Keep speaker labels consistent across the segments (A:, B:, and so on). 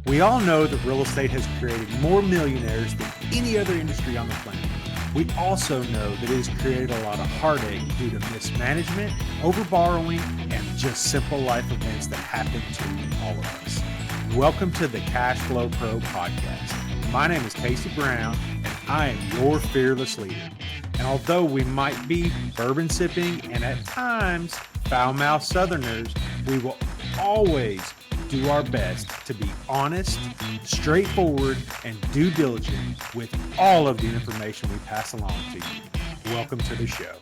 A: We all know that real estate has created more millionaires than any other industry on the planet. We also know that it has created a lot of heartache due to mismanagement, overborrowing, and just simple life events that happen to all of us. Welcome to the CashFlowPro podcast. My name is Casey Brown, and I am your fearless leader. And although we might be bourbon sipping and at times foul-mouthed Southerners, we will always do our best to be honest, straightforward, and due diligent with all of the information we pass along to you. Welcome to the show.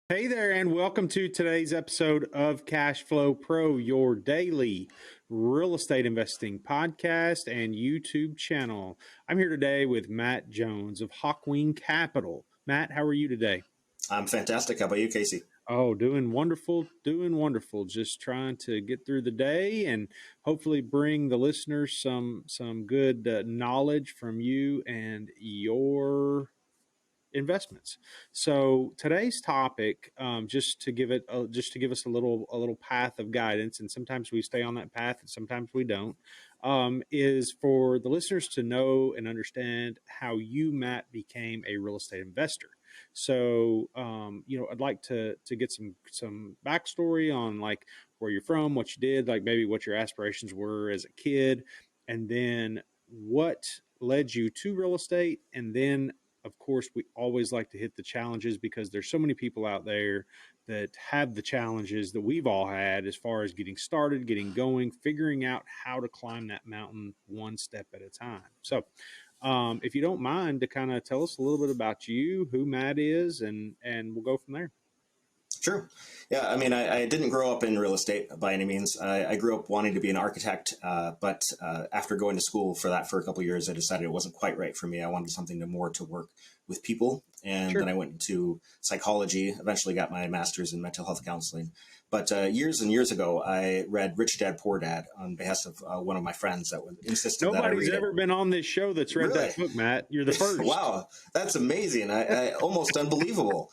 A: Hey there, and welcome to today's episode of CashFlowPro, your daily real estate investing podcast and YouTube channel. I'm here today with Matt Jones of Hawkwing Capital. Matt, how are you today?
B: I'm fantastic. How about you, Casey?
A: Oh, doing wonderful. Just trying to get through the day and hopefully bring the listeners some good knowledge from you and your investments. So today's topic, just to give us a little path of guidance, and sometimes we stay on that path and sometimes we don't, is for the listeners to know and understand how you, Matt, became a real estate investor. So, I'd like to get some backstory on like where you're from, what you did, like maybe what your aspirations were as a kid, and then what led you to real estate. And then, of course, we always like to hit the challenges because there's so many people out there that have the challenges that we've all had as far as getting started, getting going, figuring out how to climb that mountain one step at a time. So, if you don't mind to kind of tell us a little bit about you, who Matt is, and we'll go from there.
B: Sure. Yeah, I mean, I didn't grow up in real estate by any means. I grew up wanting to be an architect, but after going to school for a couple of years, I decided it wasn't quite right for me. I wanted something more to work with people. And
A: Sure.
B: Then I went into psychology, eventually got my master's in mental health counseling. But years and years ago, I read Rich Dad, Poor Dad on behalf of one of my friends that insisted that I read it.
A: Nobody's ever been on this show that's read that book, Matt. You're the first.
B: Wow, that's amazing. I almost unbelievable.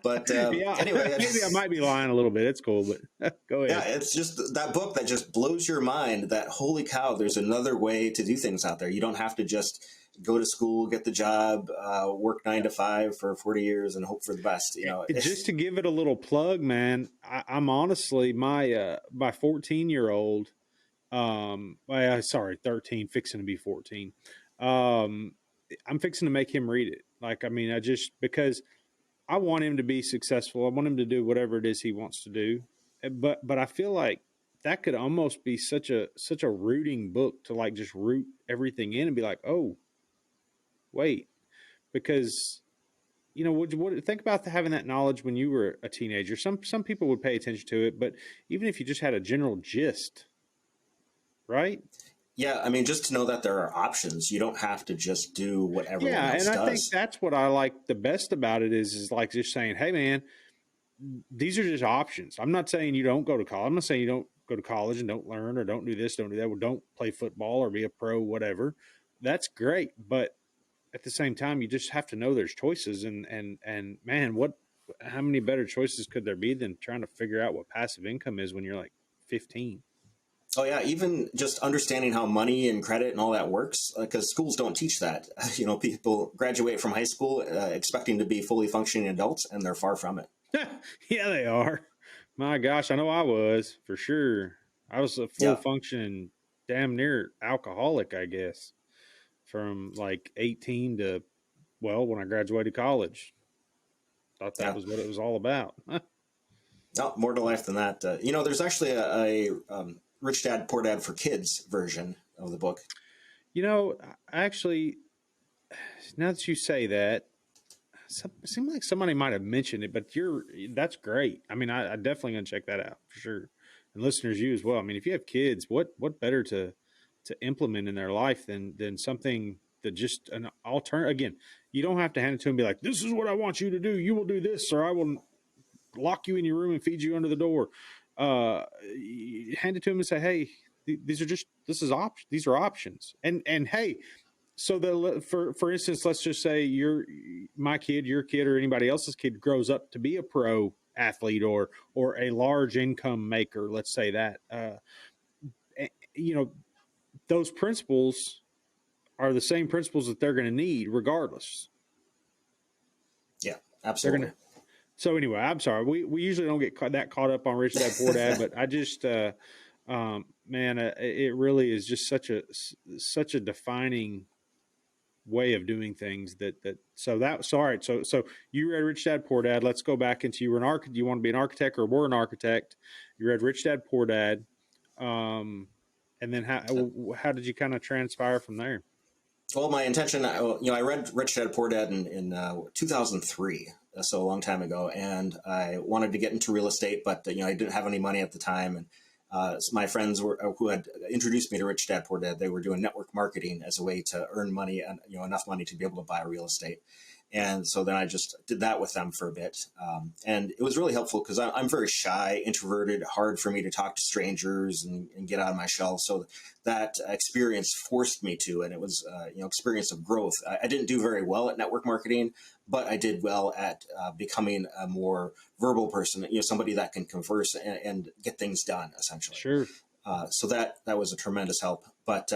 B: But
A: yeah,
B: anyway,
A: maybe I might be lying a little bit. It's cool, but go ahead.
B: Yeah, it's just that book that just blows your mind that, holy cow, there's another way to do things out there. You don't have to just go to school, get the job, work 9 to 5 for 40 years and hope for the best.
A: Just to give it a little plug, man, I'm honestly my 14-year-old, 13, fixing to be 14. I'm fixing to make him read it. Like, I mean, because I want him to be successful. I want him to do whatever it is he wants to do. But I feel like that could almost be such a rooting book to like just root everything in and be like, oh, wait, because what think about having that knowledge when you were a teenager. Some people would pay attention to it, but even if you just had a general gist, right?
B: Yeah, I mean, just to know that there are options. You don't have to just do what everyone else does.
A: I think that's what I like the best about it is like just saying, hey, man, these are just options. I'm not saying you don't go to college. I'm not saying you don't go to college and don't learn or don't do this, don't do that, or don't play football or be a pro, whatever. That's great, but at the same time, you just have to know there's choices, and man, how many better choices could there be than trying to figure out what passive income is when you're like 15?
B: Oh yeah, even just understanding how money and credit and all that works, because schools don't teach that. People graduate from high school expecting to be fully functioning adults, and they're far from it.
A: Yeah, they are. My gosh, I know I was for sure. I was a full functioning, damn near alcoholic, I guess, from like 18 to, when I graduated college. Thought that was what it was all about.
B: No, more to life than that. There's actually a Rich Dad, Poor Dad for Kids version of the book.
A: Actually, now that you say that, it seemed like somebody might have mentioned it, but that's great. I mean, I definitely gonna check that out for sure. And listeners, you as well. I mean, if you have kids, what better to implement in their life than something that just an alternative. Again, you don't have to hand it to them and be like, this is what I want you to do. You will do this, or I will lock you in your room and feed you under the door. Hand it to them and say, hey, these are options. And hey, so for instance, let's just say my kid, your kid, or anybody else's kid grows up to be a pro athlete or a large income maker. Let's say that, those principles are the same principles that they're going to need regardless.
B: Yeah,
A: They're going
B: absolutely.
A: to. So anyway, I'm sorry. We usually don't get that caught up on Rich Dad Poor Dad, but I just, man, it really is just such a defining way of doing things so all right, so you read Rich Dad Poor Dad. Let's go back into, you were an architect. You want to be an architect or were an architect. You read Rich Dad Poor Dad, um, and then how did you kind of transpire from there?
B: Well, my intention, I read Rich Dad Poor Dad in 2003, so a long time ago, and I wanted to get into real estate, but I didn't have any money at the time, and so my friends who had introduced me to Rich Dad Poor Dad, they were doing network marketing as a way to earn money and enough money to be able to buy real estate. And so then I just did that with them for a bit. And it was really helpful because I'm very shy, introverted, hard for me to talk to strangers and get out of my shell. So that experience forced me to, and it was, experience of growth. I didn't do very well at network marketing, but I did well at becoming a more verbal person, somebody that can converse and get things done, essentially.
A: Sure.
B: So that was a tremendous help, but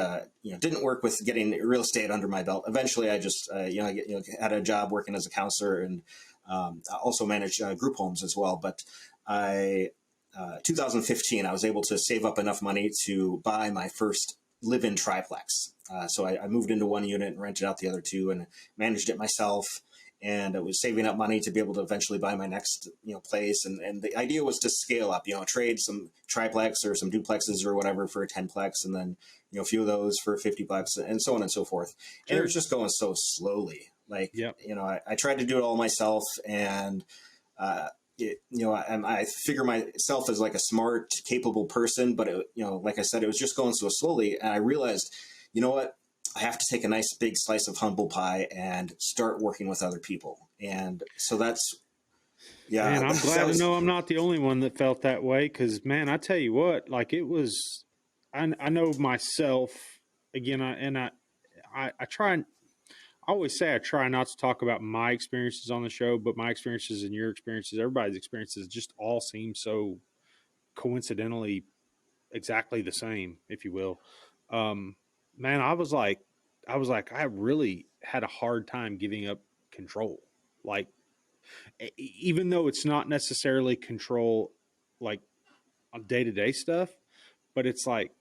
B: didn't work with getting real estate under my belt. Eventually, I just had a job working as a counselor and also managed group homes as well. But 2015, I was able to save up enough money to buy my first live-in triplex. So I moved into one unit and rented out the other two and managed it myself. And I was saving up money to be able to eventually buy my next, place. And the idea was to scale up, trade some triplex or some duplexes or whatever for a 10plex, and then, a few of those for 50 bucks, and so on and so forth. And it was just going so slowly. Like,
A: Yep.
B: I tried to do it all myself, and I figure myself as like a smart, capable person, but like I said, it was just going so slowly, and I realized, you know what? I have to take a nice big slice of humble pie and start working with other people. And so that's,
A: Man,
B: yeah,
A: I'm glad
B: that
A: to
B: was,
A: know I'm not the only one that felt that way. Because, man, I tell you what, like it was. I know myself again. I try. I always say I try not to talk about my experiences on the show, but my experiences and your experiences, everybody's experiences, just all seem so coincidentally exactly the same, if you will. Um, Man, I really had a hard time giving up control. Like, even though it's not necessarily control, like on day to day stuff, but it's like,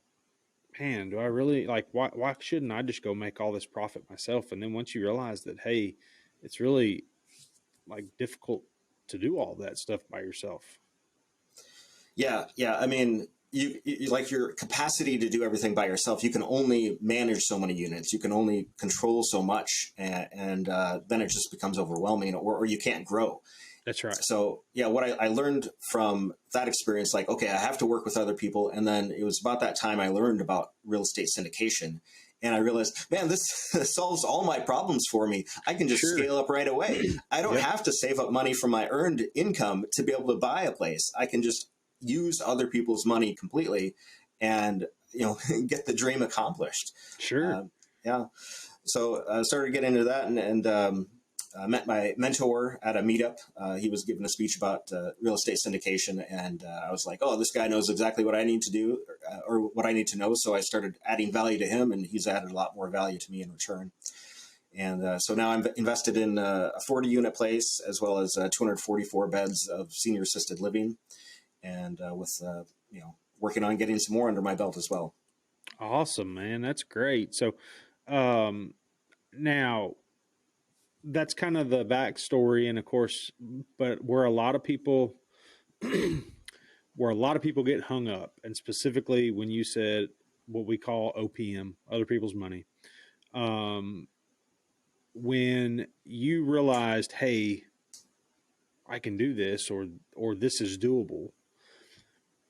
A: man, do I really like? Why shouldn't I just go make all this profit myself? And then once you realize that, hey, it's really like difficult to do all that stuff by yourself.
B: yeah, yeah. I mean, you like your capacity to do everything by yourself. You can only manage so many units. You can only control so much, and then it just becomes overwhelming, or you can't grow.
A: That's right.
B: So yeah, what I learned from that experience, like, okay, I have to work with other people. And then it was about that time I learned about real estate syndication. And I realized, man, this solves all my problems for me. I can just
A: Sure.
B: scale up right away. I don't
A: Yep.
B: have to save up money from my earned income to be able to buy a place. I can just use other people's money completely and, get the dream accomplished.
A: Sure.
B: Yeah. So I started getting into that, and met my mentor at a meetup. He was giving a speech about real estate syndication, and I was like, "Oh, this guy knows exactly what I need to do, or what I need to know." So I started adding value to him, and he's added a lot more value to me in return. And so now I'm invested in a 40-unit place, as well as 244 beds of senior assisted living, and with working on getting some more under my belt as well.
A: Awesome, man. That's great. So, um, now that's kind of the backstory, and of course, but where a lot of people get hung up, and specifically when you said what we call OPM, other people's money, um, when you realized, hey, I can do this, or this is doable.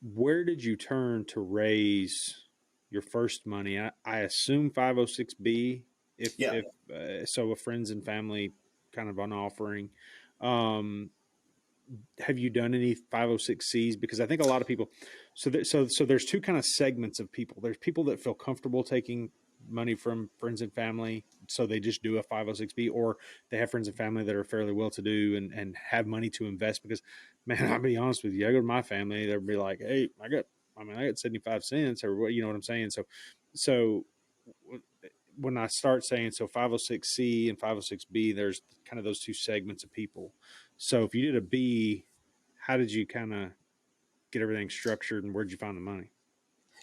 A: Where did you turn to raise your first money? I assume 506B,
B: Yeah.
A: if so, a friends and family kind of an offering. Um, have you done any 506Cs? Because I think a lot of people, so there's two kind of segments of people. There's people that feel comfortable taking money from friends and family, so they just do a 506B, or they have friends and family that are fairly well to do and have money to invest. Because, man, I'll be honest with you, I go to my family, they'll be like, hey, I got 75 cents, or what, you know what I'm saying? So so when I start saying, so 506C and 506B, there's kind of those two segments of people. So if you did a B, how did you kind of get everything structured, and where'd you find the money?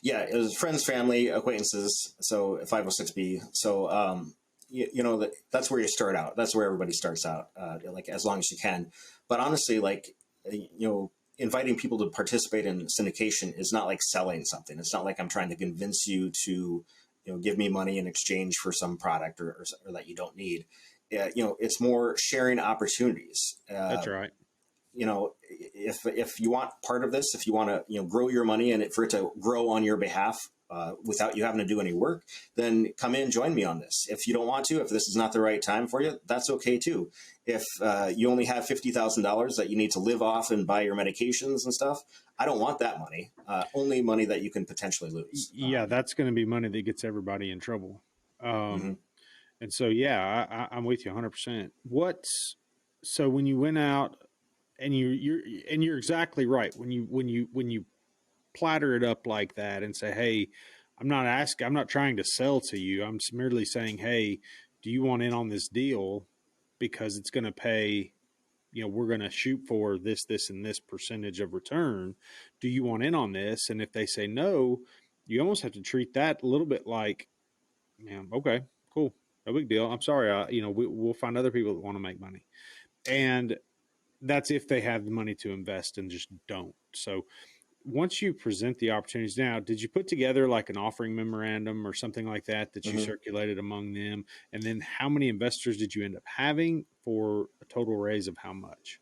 B: Yeah, it was friends, family, acquaintances. So 506B. So that's where you start out. That's where everybody starts out. Like as long as you can. But honestly, like inviting people to participate in syndication is not like selling something. It's not like I'm trying to convince you to give me money in exchange for some product or that you don't need. It's more sharing opportunities.
A: That's right.
B: If you want part of this, if you want to grow your money and for it to grow on your behalf without you having to do any work, then come in, join me on this. If you don't want to, if this is not the right time for you, that's okay too. If you only have $50,000 that you need to live off and buy your medications and stuff, I don't want that money. Only money that you can potentially lose.
A: Yeah, that's going to be money that gets everybody in trouble.
B: Mm-hmm.
A: And so, yeah, I'm with you 100%. So when you went out and you're exactly right. When you platter it up like that and say, hey, I'm not trying to sell to you. I'm merely saying, hey, do you want in on this deal? Because it's going to pay, we're going to shoot for this, and this percentage of return. Do you want in on this? And if they say no, you almost have to treat that a little bit like, man, okay, cool. No big deal. I'm sorry. We'll find other people that want to make money. And that's if they have the money to invest and just don't. So once you present the opportunities, now, did you put together like an offering memorandum or something like that you
B: Mm-hmm.
A: circulated among them? And then how many investors did you end up having for a total raise of how much?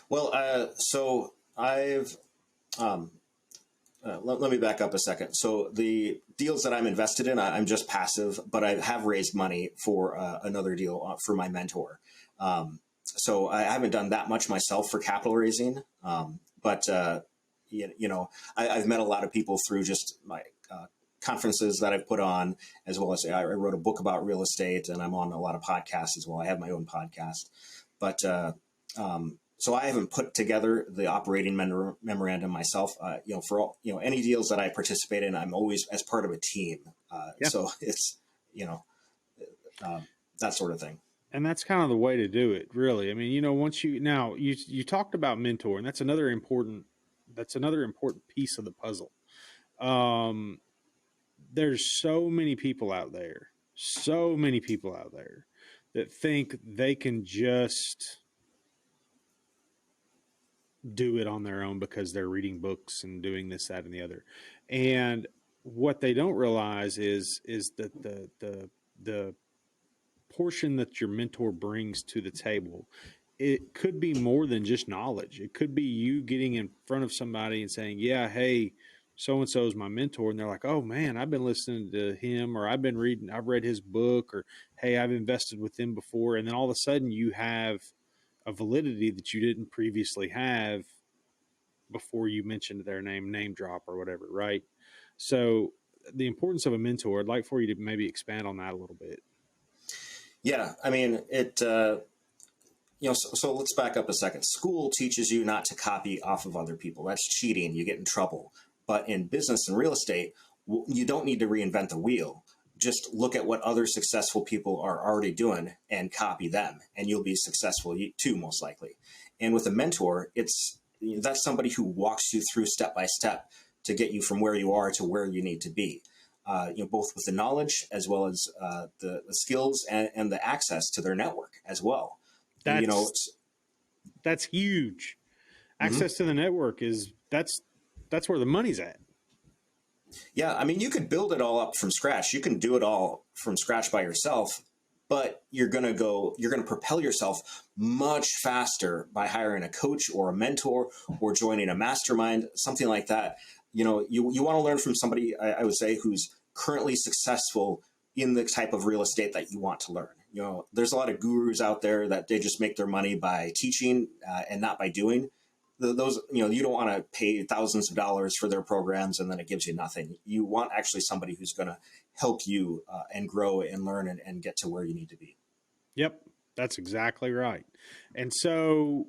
B: Well, so I've let me back up a second. So the deals that I'm invested in, I'm just passive, but I have raised money for another deal for my mentor. So I haven't done that much myself for capital raising, but I've met a lot of people through just my conferences that I've put on, as well as I wrote a book about real estate, and I'm on a lot of podcasts as well. I have my own podcast, but so I haven't put together the operating memorandum myself. For all, any deals that I participate in, I'm always as part of a team.
A: Yeah.
B: So it's that sort of thing.
A: And that's kind of the way to do it, really. I mean, once you talked about mentor, and that's another important piece of the puzzle. There's so many people out there that think they can just do it on their own because they're reading books and doing this, that, and the other. And what they don't realize is that the portion that your mentor brings to the table, it could be more than just knowledge. It could be you getting in front of somebody and saying, yeah, hey, so-and-so is my mentor. And they're like, oh man, I've been listening to him, or I've read his book, or, hey, I've invested with him before. And then all of a sudden you have a validity that you didn't previously have before you mentioned their name drop or whatever. Right. So the importance of a mentor, I'd like for you to maybe expand on that a little bit.
B: Yeah. I mean, so let's back up a second. School teaches you not to copy off of other people. That's cheating. You get in trouble. But in business and real estate, you don't need to reinvent the wheel. Just look at what other successful people are already doing and copy them, and you'll be successful too, most likely. And with a mentor, that's somebody who walks you through step by step to get you from where you are to where you need to be. Both with the knowledge as well as the skills and the access to their network as well.
A: That's huge.
B: Mm-hmm.
A: Access to the network that's where the money's at.
B: Yeah, I mean, you could build it all up from scratch. You can do it all from scratch by yourself, but you're going to propel yourself much faster by hiring a coach or a mentor or joining a mastermind, something like that. You want to learn from somebody, I would say, who's currently successful in the type of real estate that you want to learn. There's a lot of gurus out there that they just make their money by teaching and not by doing. Those, you don't want to pay thousands of dollars for their programs and then it gives you nothing. You want actually somebody who's going to help you and grow and learn and get to where you need to be.
A: Yep, that's exactly right. And so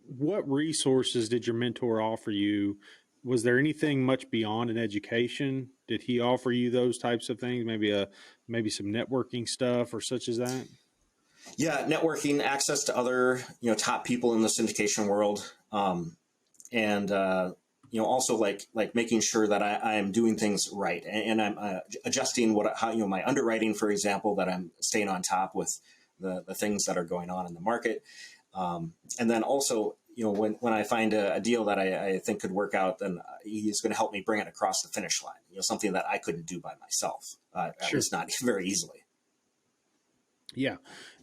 A: what resources did your mentor offer you was there anything much beyond an education? Did he offer you those types of things? Maybe some networking stuff or such as that?
B: Yeah, networking, access to other top people in the syndication world, and also like making sure that I am doing things right, and I'm adjusting how my underwriting, for example, that I'm staying on top with the things that are going on in the market, and then also when I find a deal that I think could work out, then he's going to help me bring it across the finish line. Something that I couldn't do by myself, at
A: Sure.
B: least not very easily.
A: Yeah.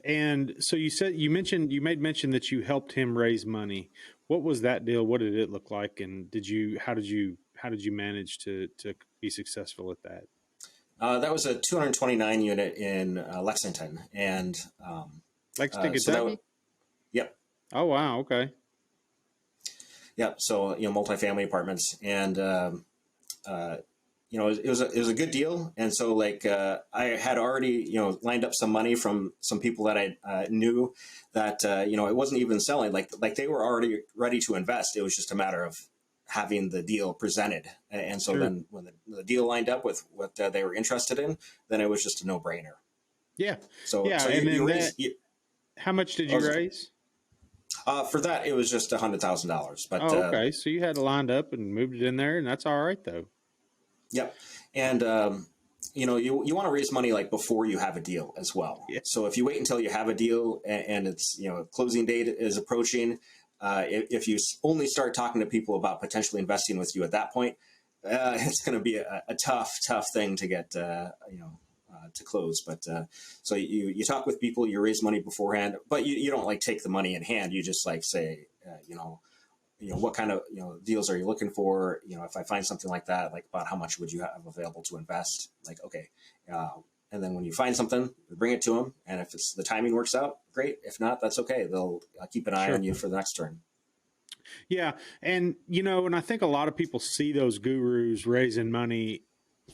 A: And so you made mention that you helped him raise money. What was that deal? What did it look like? And how did you manage to be successful at that?
B: That was a 229 unit in Lexington, and
A: Lexington,
B: so that
A: Kentucky?
B: yep.
A: Oh, wow. Okay.
B: Yep. So multifamily apartments, and it was a good deal. And so like I had already lined up some money from some people that I knew that it wasn't even selling. Like they were already ready to invest. It was just a matter of having the deal presented. And so
A: Sure.
B: then when the deal lined up with what they were interested in, then it was just a no brainer.
A: Yeah.
B: So
A: Yeah.
B: so
A: And
B: you
A: then
B: raise.
A: how much did
B: I
A: you
B: was,
A: raise?
B: for that, it was just $100,000. But
A: Oh, okay. So you had it lined up and moved it in there, and that's all right though.
B: yep. And you want to raise money like before you have a deal as well.
A: Yeah.
B: So if you wait until you have a deal and it's closing date is approaching, if you only start talking to people about potentially investing with you at that point, it's going to be a tough thing to get to close. But so you talk with people, you raise money beforehand, but you don't like take the money in hand. You just like say what kind of deals are you looking for? If I find something like that, like about how much would you have available to invest? Like, okay, and then when you find something, you bring it to them, and if the timing works out, great. If not, that's okay. They'll keep an eye
A: Sure.
B: on you for the next turn.
A: Yeah. And, and I think a lot of people see those gurus raising money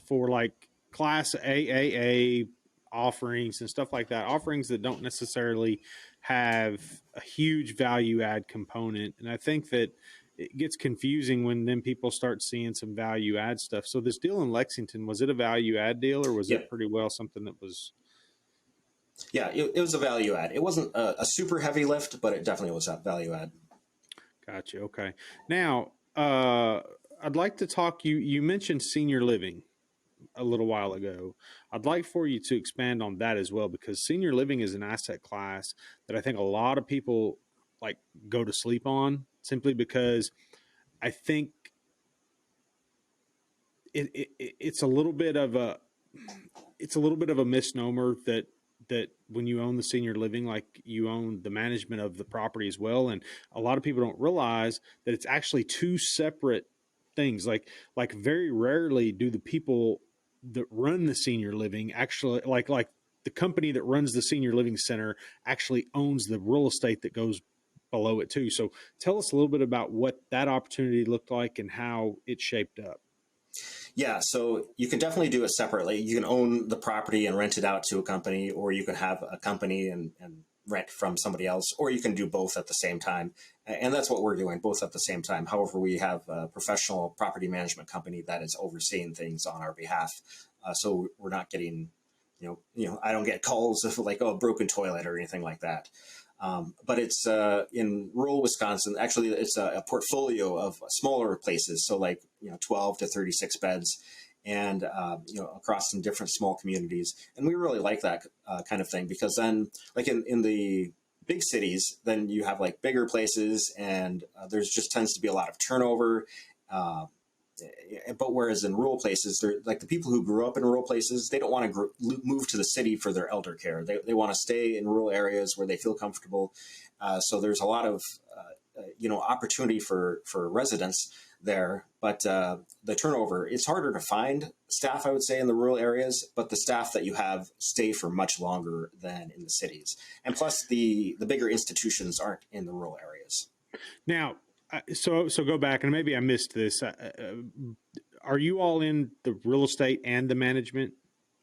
A: for like class AAA offerings and stuff like that, offerings that don't necessarily have a huge value add component. And I think that it gets confusing when then people start seeing some value add stuff. So this deal in Lexington, was it a value add deal or was
B: Yeah,
A: it pretty well something that was?
B: yeah, it was a value add. It wasn't a super heavy lift, but it definitely was a value add.
A: Gotcha. Okay. Now, I'd like to talk. You mentioned senior living a little while ago. I'd like for you to expand on that as well, because senior living is an asset class that I think a lot of people like go to sleep on simply because I think it's a little bit of a misnomer that when you own the senior living, like you own the management of the property as well. And a lot of people don't realize that it's actually two separate things. Like very rarely do the people that run the senior living actually like the company that runs the senior living center actually owns the real estate that goes below it too. So tell us a little bit about what that opportunity looked like and how it shaped up.
B: Yeah, so you can definitely do it separately. You can own the property and rent it out to a company, or you can have a company and rent from somebody else, or you can do both at the same time. And that's what we're doing, both at the same time. However, we have a professional property management company that is overseeing things on our behalf. So we're not getting, I don't get calls of like, oh, broken toilet or anything like that. But it's in rural Wisconsin. Actually, it's a portfolio of smaller places, so like 12 to 36 beds, and across some different small communities. And we really like that kind of thing, because then, like in the big cities, then you have like bigger places, and there's just tends to be a lot of turnover. Uh, but whereas in rural places, they're like the people who grew up in rural places, they don't want to move to the city for their elder care. They want to stay in rural areas where they feel comfortable. So there's a lot of opportunity for residents there, but the turnover, it's harder to find staff, I would say, in the rural areas, but the staff that you have stay for much longer than in the cities. And plus the bigger institutions aren't in the rural areas.
A: Now, so go back and maybe I missed this. Are you all in the real estate and the management?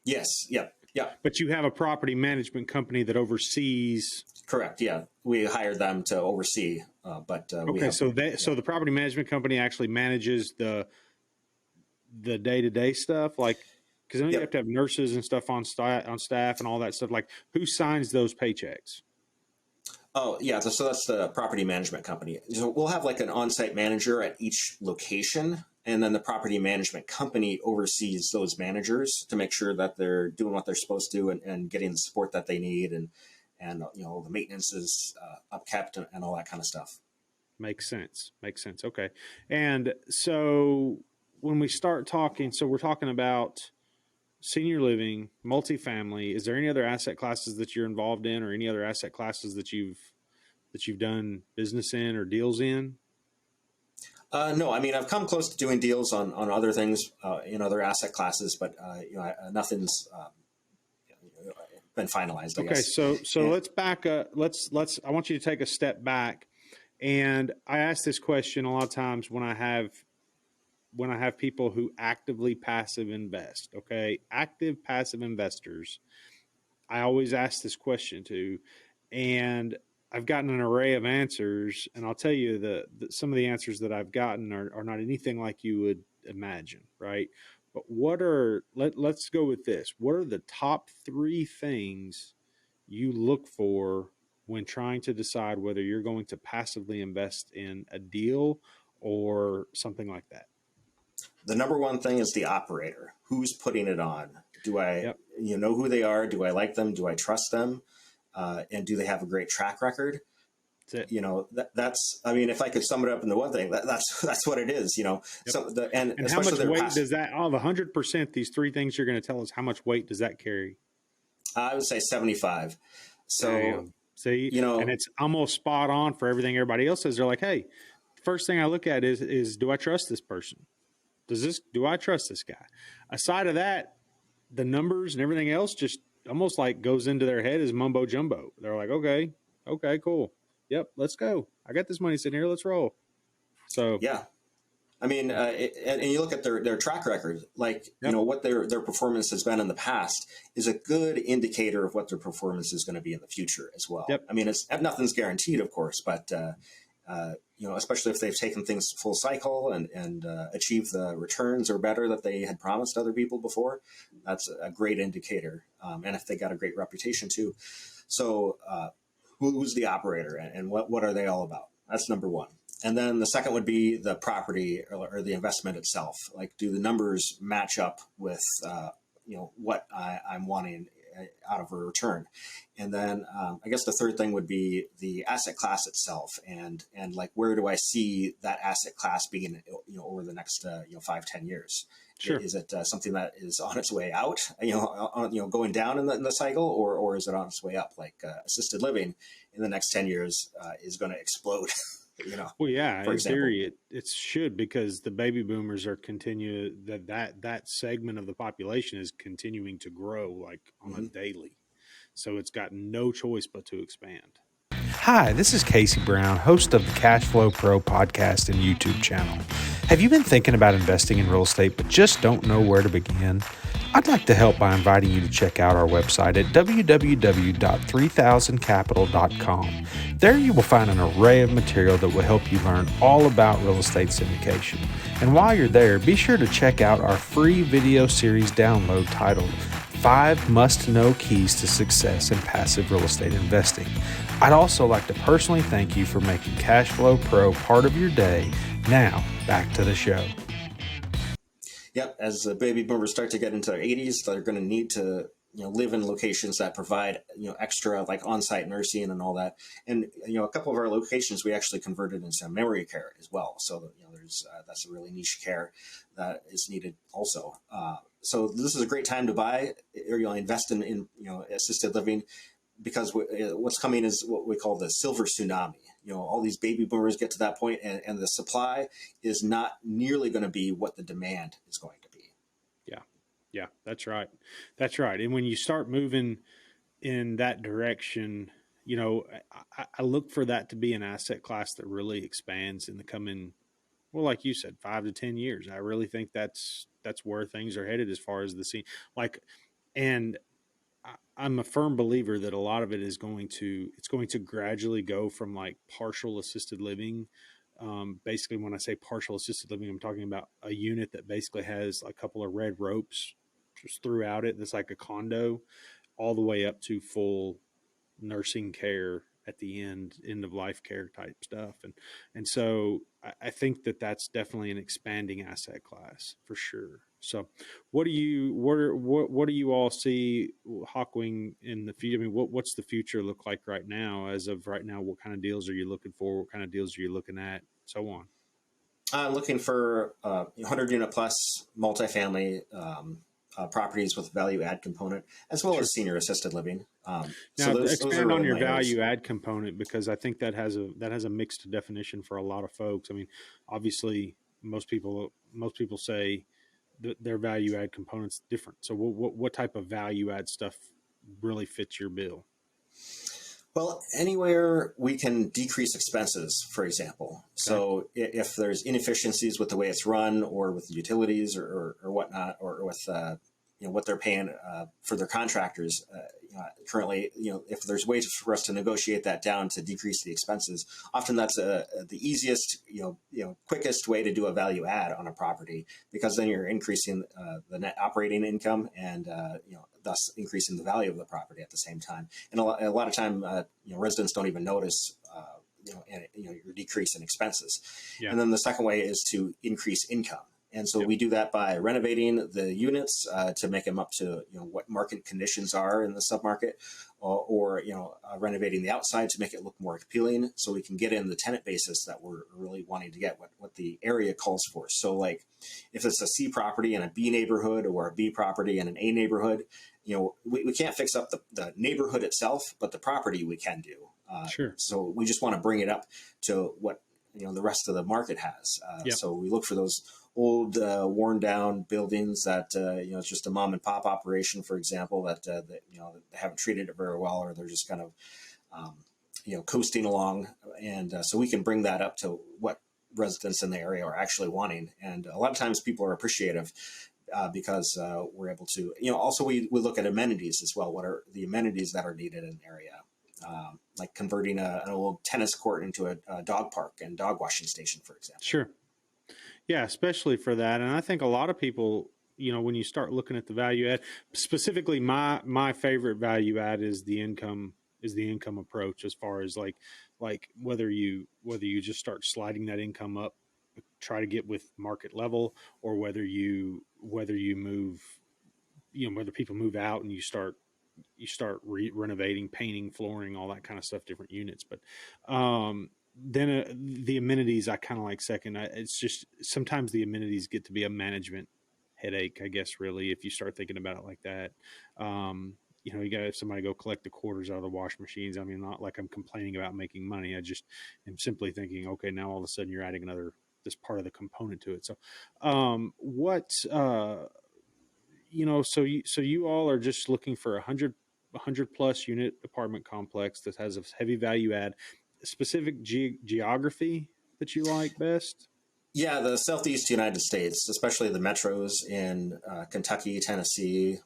B: Yes. Yep. Yeah,
A: But you have a property management company that oversees.
B: correct. Yeah, we hired them to oversee, but we
A: Okay,
B: have,
A: so
B: yeah.
A: the property management company actually manages the day to day stuff, like because I know you have
B: Yep.
A: to have nurses and stuff on staff and all that stuff. Like who signs those paychecks?
B: Oh, yeah. So that's the property management company. So we'll have like an on-site manager at each location, and then the property management company oversees those managers to make sure that they're doing what they're supposed to and getting the support that they need, and the maintenance is upkept and all that kind of stuff.
A: Makes sense. Makes sense. Okay, and so when we start talking, so we're talking about senior living, multifamily. Is there any other asset classes that you're involved in, or any other asset classes that you've done business in or deals in?
B: No, I mean I've come close to doing deals on other things in other asset classes, but nothing's been finalized, I
A: Okay,
B: guess.
A: so
B: And,
A: let's back up. Let's. I want you to take a step back. And I ask this question a lot of times when I have people who actively passive invest. Okay, active passive investors. I always ask this question to, and I've gotten an array of answers, and I'll tell you some of the answers that I've gotten are not anything like you would imagine, right? But let's go with this. What are the top three things you look for when trying to decide whether you're going to passively invest in a deal or something like that?
B: the number one thing is the operator. Who's putting it on? Do I,
A: Yep.
B: know who they are? Do I like them? Do I trust them? And do they have a great track record?
A: That's it.
B: That's. I mean, if I could sum it up into one thing, that's what it is.
A: Yep.
B: And
A: And how
B: especially
A: much
B: their
A: weight
B: past.
A: does that, all the 100%, these three things you're going to tell us, how much weight does that carry?
B: I would say 75. So
A: Bam. See,
B: you
A: and
B: know,
A: it's almost spot on for everything everybody else says. They're like, hey, first thing I look at is do I trust this person? Do I trust this guy? Aside of that, the numbers and everything else just almost like goes into their head as mumbo jumbo. They're like, okay, okay, cool. Yep, let's go. I got this money sitting here. Let's roll. So,
B: yeah. I mean, and you look at their track record, like
A: yep,
B: what their performance has been in the past is a good indicator of what their performance is going to be in the future as well.
A: yep,
B: I mean, it's nothing's guaranteed, of course, but especially if they've taken things full cycle and achieved the returns or better that they had promised other people before, that's a great indicator. And if they got a great reputation too, so who's the operator and what are they all about? That's number one. And then the second would be the property or the investment itself. Like, do the numbers match up with what I'm wanting out of a return? And then I guess the third thing would be the asset class itself, and like where do I see that asset class being over the next 5-10 years?
A: sure.
B: Is it something that is on its way out, going down in the cycle, or is it on its way up? Like assisted living in the next 10 years is going to explode.
A: Well, yeah,
B: For
A: in
B: example.
A: theory, it should because the baby boomers are continue that segment of the population is continuing to grow like on a
B: Hmm.
A: daily. So it's got no choice but to expand.
C: Hi, this is Casey Brown, host of the CashFlowPro podcast and YouTube channel. Have you been thinking about investing in real estate but just don't know where to begin? I'd like to help by inviting you to check out our website at www.3000capital.com. There you will find an array of material that will help you learn all about real estate syndication. And while you're there, be sure to check out our free video series download titled 5 Must-Know Keys to Success in Passive Real Estate Investing. I'd also like to personally thank you for making CashFlowPro part of your day. Now, back to the show.
B: Yep. As the baby boomers start to get into their 80s, they're going to need to live in locations that provide extra like on-site nursing and all that. And a couple of our locations we actually converted into memory care as well. So there's that's a really niche care that is needed also. So this is a great time to buy or invest in assisted living, because what's coming is what we call the silver tsunami. All these baby boomers get to that point, and the supply is not nearly going to be what the demand is going to be.
A: Yeah. Yeah, that's right. That's right. And when you start moving in that direction, I look for that to be an asset class that really expands in the coming, well, like you said, 5 to 10 years. I really think that's where things are headed as far as the scene. Like, and I'm a firm believer that a lot of it is it's going to gradually go from like partial assisted living. Basically, when I say partial assisted living, I'm talking about a unit that basically has a couple of red ropes just throughout it. That's like a condo, all the way up to full nursing care at the end of life care type stuff. And so I think that that's definitely an expanding asset class for sure. So what do you all see Hawkwing in the future? I mean, what's the future look like right now? As of right now, what kind of deals are you looking for? What kind of deals are you looking at? So on.
B: I'm looking for 100 unit plus multifamily properties with value add component, as well
A: Sure.
B: as senior assisted living.
A: Now,
B: So those are
A: expand on
B: really
A: your
B: my areas.
A: value add component, because I think that has a mixed definition for a lot of folks. I mean, obviously, most people say that their value add component's different. So, what type of value add stuff really fits your bill?
B: Well, anywhere we can decrease expenses, for example.
A: Okay,
B: So if there's inefficiencies with the way it's run, or with utilities, or whatnot, or with what they're paying for their contractors, currently, if there's ways for us to negotiate that down to decrease the expenses, often that's the easiest, quickest way to do a value add on a property, because then you're increasing the net operating income, and thus increasing the value of the property at the same time. And a lot of time, residents don't even notice. Your decrease in expenses.
A: yeah,
B: And then the second way is to increase income. And so
A: yep,
B: we do that by renovating the units to make them up to what market conditions are in the submarket, or renovating the outside to make it look more appealing, so we can get in the tenant basis that we're really wanting to get, what the area calls for. So like if it's a C property in a B neighborhood, or a B property in an A neighborhood, we can't fix up the neighborhood itself, but the property we can do.
A: sure,
B: So we just want to bring it up to what the rest of the market has.
A: yep,
B: So we look for those old, worn down buildings that it's just a mom and pop operation, for example, that they haven't treated it very well, or they're just kind of coasting along, and so we can bring that up to what residents in the area are actually wanting. And a lot of times people are appreciative. Because we're able to, also we look at amenities as well. What are the amenities that are needed in an area? Like converting an old tennis court into a dog park and dog washing station, for example.
A: sure. Yeah, especially for that. And I think a lot of people, when you start looking at the value add, specifically my favorite value add is the income approach, as far as like whether you just start sliding that income up, try to get with market level, or whether you move, whether people move out and you start renovating, painting, flooring, all that kind of stuff, different units. But then the amenities I kind of like second. It's just sometimes the amenities get to be a management headache, I guess, really, if you start thinking about it like that. You got to have somebody go collect the quarters out of the wash machines. I mean, not like I'm complaining about making money. I just am simply thinking, okay, now all of a sudden you're adding this part of the component to it. So, so you all are just looking for a hundred plus unit apartment complex that has a heavy value add, specific geography that you like best.
B: Yeah, the Southeast United States, especially the metros in Kentucky, Tennessee,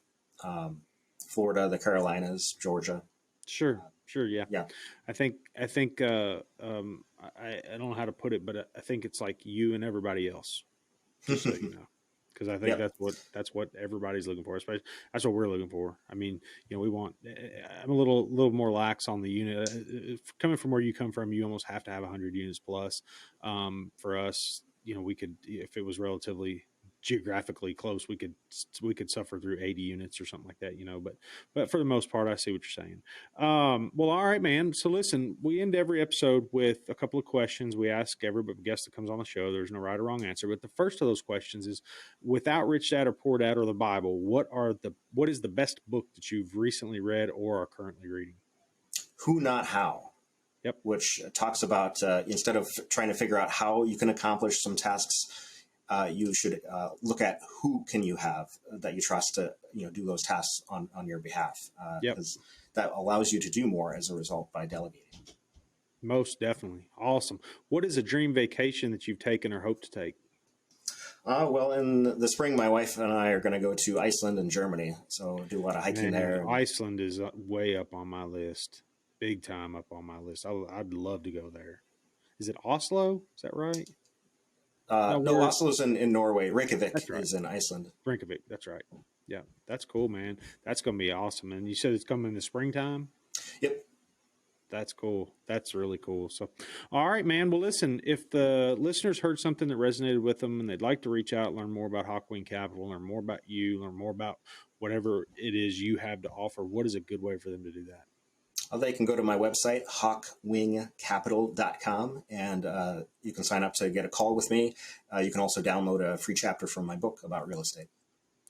B: um, Florida, the Carolinas, Georgia.
A: Sure, sure, yeah.
B: Yeah.
A: I don't know how to put it, but I think it's like you and everybody else. Just so you know, because I think
B: Yep.
A: that's what everybody's looking for. Especially that's what we're looking for. I mean, we want. I'm a little more lax on the unit. Coming from where you come from, you almost have to have 100 units plus. For us, we could, if it was relatively geographically close, we could suffer through 80 units or something like that. But for the most part, I see what you're saying. Well, all right, man. So listen, we end every episode with a couple of questions. We ask every guest that comes on the show. There's no right or wrong answer, but the first of those questions is, without Rich Dad or Poor Dad or the Bible, what is the best book that you've recently read or are currently reading?
B: Who, Not How,
A: Yep.
B: which talks about instead of trying to figure out how you can accomplish some tasks, you should look at who can you have that you trust to do those tasks on your behalf,
A: Yep.
B: because that allows you to do more as a result by delegating.
A: Most definitely. Awesome. What is a dream vacation that you've taken or hope to take?
B: Well, in the spring, my wife and I are going to go to Iceland and Germany. So do a lot of hiking there.
A: Iceland is way up on my list, big time up on my list. I'd love to go there. Is it Oslo? Is that right?
B: No, Oslo's in Norway. Reykjavik
A: That's right.
B: is in Iceland.
A: Reykjavik, that's right. Yeah, that's cool, man. That's going to be awesome. And you said it's coming in the springtime?
B: Yep.
A: That's cool. That's really cool. So, all right, man. Well, listen, if the listeners heard something that resonated with them and they'd like to reach out, learn more about Hawkwing Capital, learn more about you, learn more about whatever it is you have to offer, what is a good way for them to do that?
B: They can go to my website, hawkwingcapital.com, and you can sign up to get a call with me. You can also download a free chapter from my book about real estate.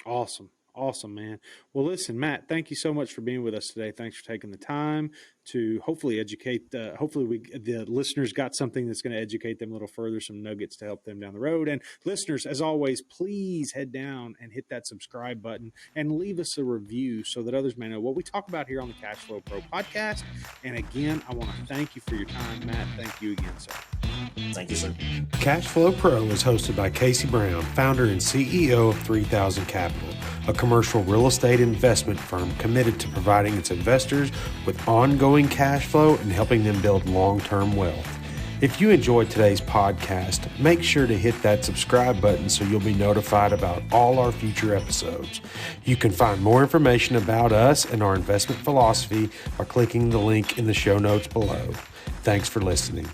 A: Awesome. Awesome, man. Well, listen, Matt, thank you so much for being with us today. Thanks for taking the time to hopefully educate. The listeners got something that's going to educate them a little further, some nuggets to help them down the road. And listeners, as always, please head down and hit that subscribe button and leave us a review so that others may know what we talk about here on the CashFlowPro podcast. And again, I want to thank you for your time, Matt. Thank you again, sir.
B: Thank you, sir.
C: CashFlowPro is hosted by Casey Brown, founder and CEO of 3000 Capital, a commercial real estate investment firm committed to providing its investors with ongoing cash flow and helping them build long-term wealth. If you enjoyed today's podcast, make sure to hit that subscribe button so you'll be notified about all our future episodes. You can find more information about us and our investment philosophy by clicking the link in the show notes below. Thanks for listening.